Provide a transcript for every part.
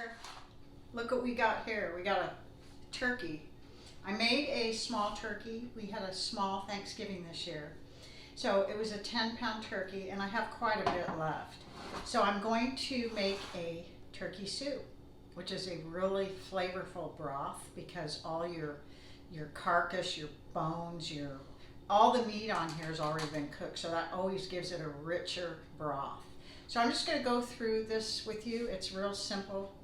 here. Look what we got here. We got a turkey. I made a small turkey. We had a small Thanksgiving this year. So it was a 10-pound turkey, and I have quite a bit left. So I'm going to make a turkey soup, which is a really flavorful broth because all your carcass, your bones, all the meat on here has already been cooked, so that always gives it a richer broth. So I'm just going to go through this with you. It's real simple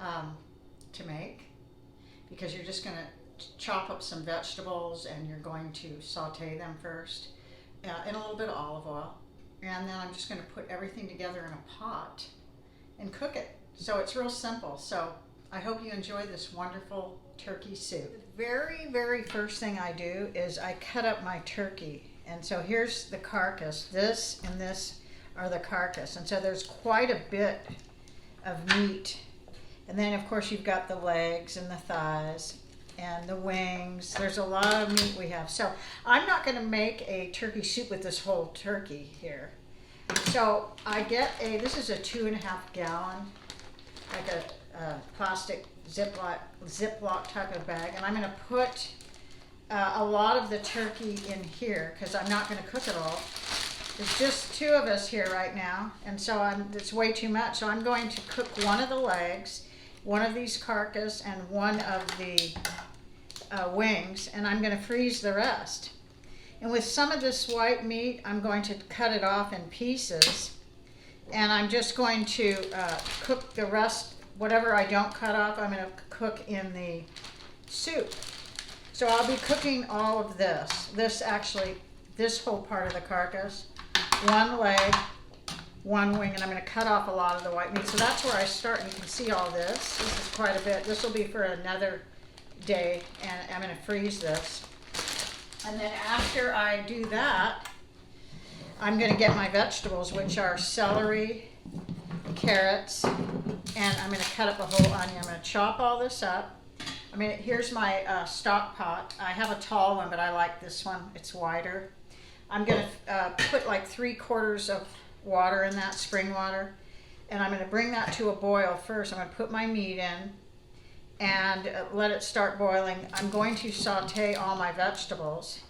to make because you're just going to chop up some vegetables and you're going to saute them first in a little bit of olive oil, and then I'm just going to put everything together in a pot and cook it. So it's real simple. So I hope you enjoy this wonderful turkey soup. The very, very first thing I do is I cut up my turkey. And so here's the carcass. This and this are the carcass. And so there's quite a bit of meat. And then of course you've got the legs and the thighs and the wings. There's a lot of meat we have. So I'm not going to make a turkey soup with this whole turkey here. So I get this is a 2.5 gallon, like a plastic Ziploc type of bag, and I'm going to put a lot of the turkey in here because I'm not going to cook it all. There's just 2 of us here right now, and so it's way too much. So I'm going to cook one of the legs, one of these carcass, and one of the wings, and I'm going to freeze the rest. And with some of this white meat, I'm going to cut it off in pieces, and I'm just going to cook the rest. Whatever I don't cut off, I'm going to cook in the soup. So I'll be cooking all of this. This whole part of the carcass, one leg, one wing, and I'm going to cut off a lot of the white meat. So that's where I start, and you can see all this. This is quite a bit. This will be for another day, and I'm going to freeze this. And then after I do that, I'm going to get my vegetables, which are celery, carrots, and I'm going to cut up a whole onion. I'm going to chop all this up. Here's my stock pot. I have a tall one, but I like this one. It's wider. I'm going to put like 3/4 of water in that, spring water, and I'm going to bring that to a boil first. I'm going to put my meat in and let it start boiling. I'm going to saute all my vegetables,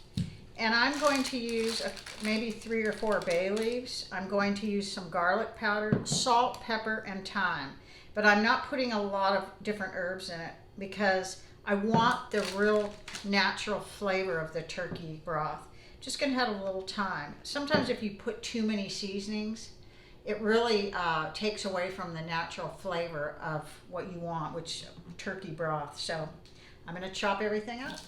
and I'm going to use maybe 3 or 4 bay leaves. I'm going to use some garlic powder, salt, pepper, and thyme. But I'm not putting a lot of different herbs in it because I want the real natural flavor of the turkey broth. Just going to have a little thyme. Sometimes if you put too many seasonings, it really takes away from the natural flavor of what you want, which turkey broth. So I'm going to chop everything up.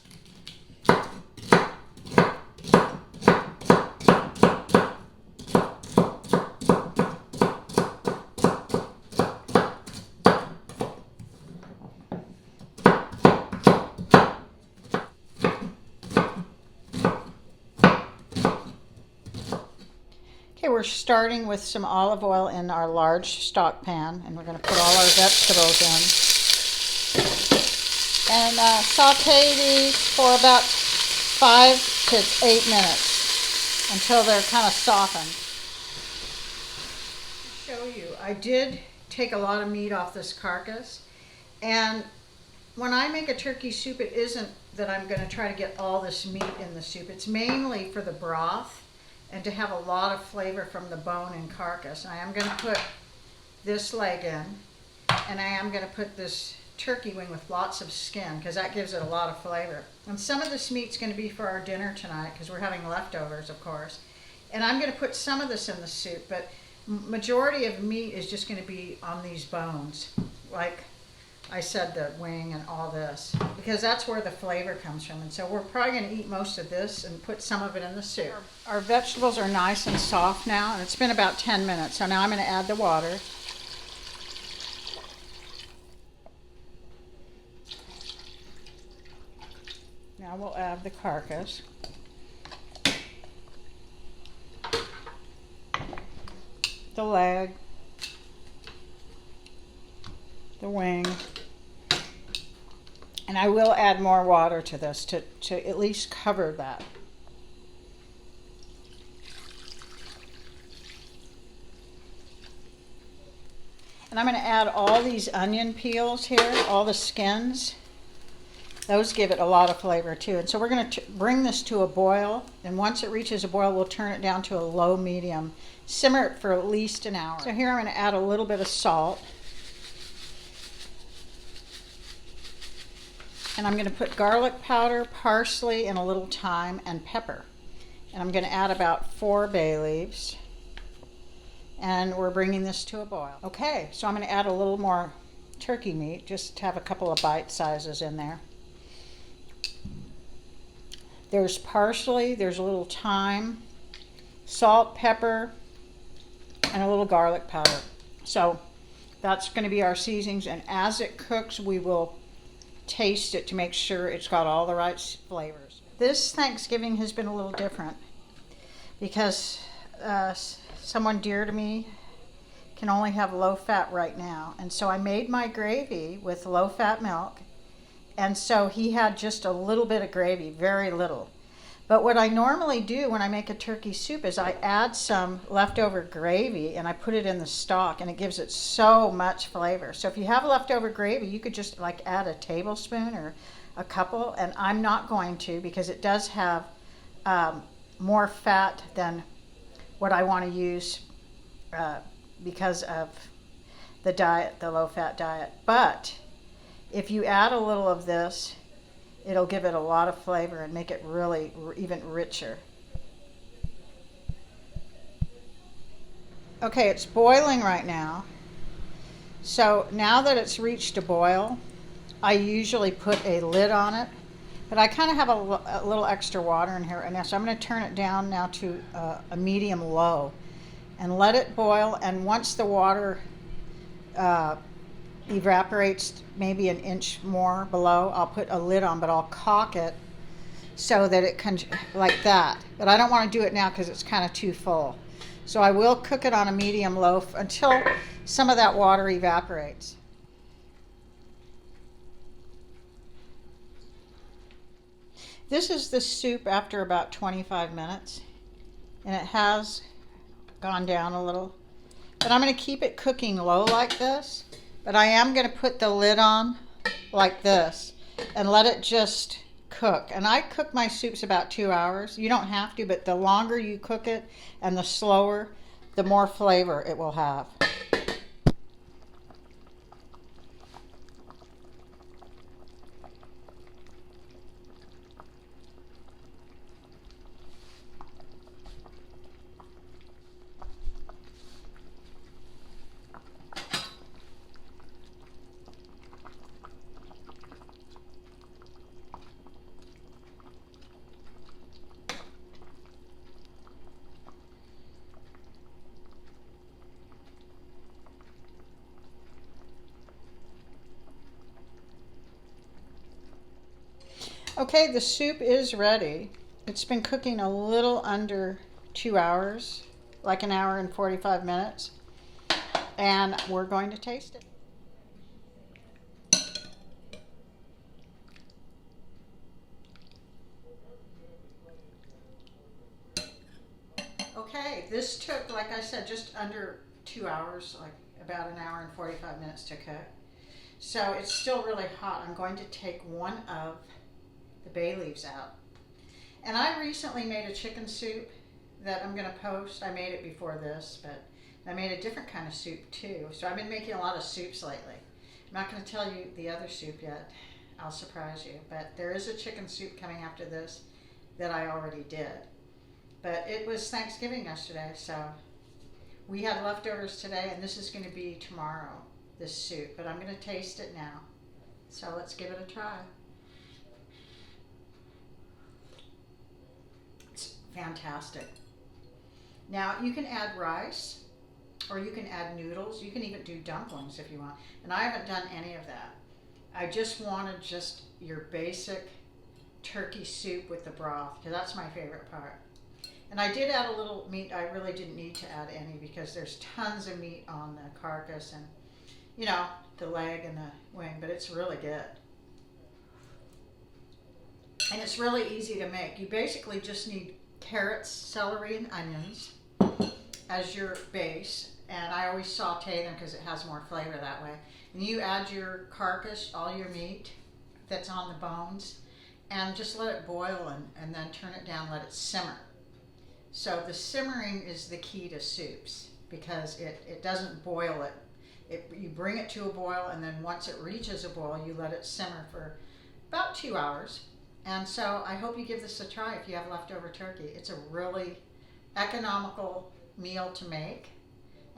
Okay, we're starting with some olive oil in our large stock pan, and we're going to put all our vegetables in. And saute these for about 5 to 8 minutes until they're kind of softened. To show you, I did take a lot of meat off this carcass, and when I make a turkey soup, it isn't that I'm going to try to get all this meat in the soup. It's mainly for the broth and to have a lot of flavor from the bone and carcass. I am going to put this leg in, and I am going to put this turkey wing with lots of skin because that gives it a lot of flavor. And some of this meat's going to be for our dinner tonight because we're having leftovers, of course. And I'm going to put some of this in the soup, but majority of meat is just going to be on these bones, like I said, the wing and all this, because that's where the flavor comes from. And so we're probably going to eat most of this and put some of it in the soup. Our vegetables are nice and soft now, and it's been about 10 minutes. So now I'm going to add the water. Now we'll add the carcass. The leg. The wing. And I will add more water to this to at least cover that. And I'm going to add all these onion peels here, all the skins. Those give it a lot of flavor too. And so we're going to bring this to a boil. And once it reaches a boil, we'll turn it down to a low medium. Simmer it for at least an hour. So here I'm going to add a little bit of salt. And I'm going to put garlic powder, parsley, and a little thyme and pepper. And I'm going to add about 4 bay leaves. And we're bringing this to a boil. Okay, so I'm going to add a little more turkey meat, just to have a couple of bite sizes in there. There's parsley, there's a little thyme, salt, pepper, and a little garlic powder. So that's going to be our seasonings, and as it cooks, we will taste it to make sure it's got all the right flavors. This Thanksgiving has been a little different because someone dear to me can only have low fat right now. And so I made my gravy with low fat milk. And so he had just a little bit of gravy, very little. But what I normally do when I make a turkey soup is I add some leftover gravy and I put it in the stock, and it gives it so much flavor. So if you have leftover gravy, you could just like add a tablespoon or a couple, and I'm not going to because it does have more fat than what I want to use because of the diet, the low-fat diet. But if you add a little of this, it'll give it a lot of flavor and make it really even richer. Okay, it's boiling right now. So now that it's reached a boil, I usually put a lid on it. But I kind of have a little extra water in here, and so I'm going to turn it down now to a medium low and let it boil. And once the water evaporates maybe an inch more below, I'll put a lid on, but I'll caulk it so that it can, like that. But I don't want to do it now because it's kind of too full. So I will cook it on a medium low until some of that water evaporates. This is the soup after about 25 minutes, and it has gone down a little. But I'm going to keep it cooking low like this, but I am going to put the lid on like this and let it just cook. And I cook my soups about 2 hours. You don't have to, but the longer you cook it and the slower, the more flavor it will have. Okay, the soup is ready. It's been cooking a little under 2 hours, like an hour and 45 minutes. And we're going to taste it. Okay, this took, like I said, just under 2 hours, like about an hour and 45 minutes to cook. So it's still really hot. I'm going to take one of the bay leaves out. And I recently made a chicken soup that I'm going to post. I made it before this, but I made a different kind of soup too. So I've been making a lot of soups lately. I'm not going to tell you the other soup yet. I'll surprise you. But there is a chicken soup coming after this that I already did. But it was Thanksgiving yesterday, so we had leftovers today, and this is going to be tomorrow, this soup. But I'm going to taste it now. So let's give it a try. Fantastic. Now you can add rice, or you can add noodles. You can even do dumplings if you want. And I haven't done any of that. I just wanted just your basic turkey soup with the broth, because that's my favorite part. And I did add a little meat. I really didn't need to add any because there's tons of meat on the carcass and, you know, the leg and the wing, but it's really good. And it's really easy to make. You basically just need carrots, celery, and onions as your base. and I always saute them because it has more flavor that way. And you add your carcass, all your meat that's on the bones, and just let it boil, and then turn it down, let it simmer. So the simmering is the key to soups, because it doesn't boil it. You bring it to a boil, and then once it reaches a boil, you let it simmer for about 2 hours. And so I hope you give this a try if you have leftover turkey. It's a really economical meal to make,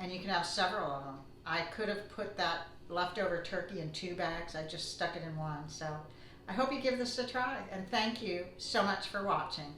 and you can have several of them. I could have put that leftover turkey in 2 bags. I just stuck it in one. So I hope you give this a try, and thank you so much for watching.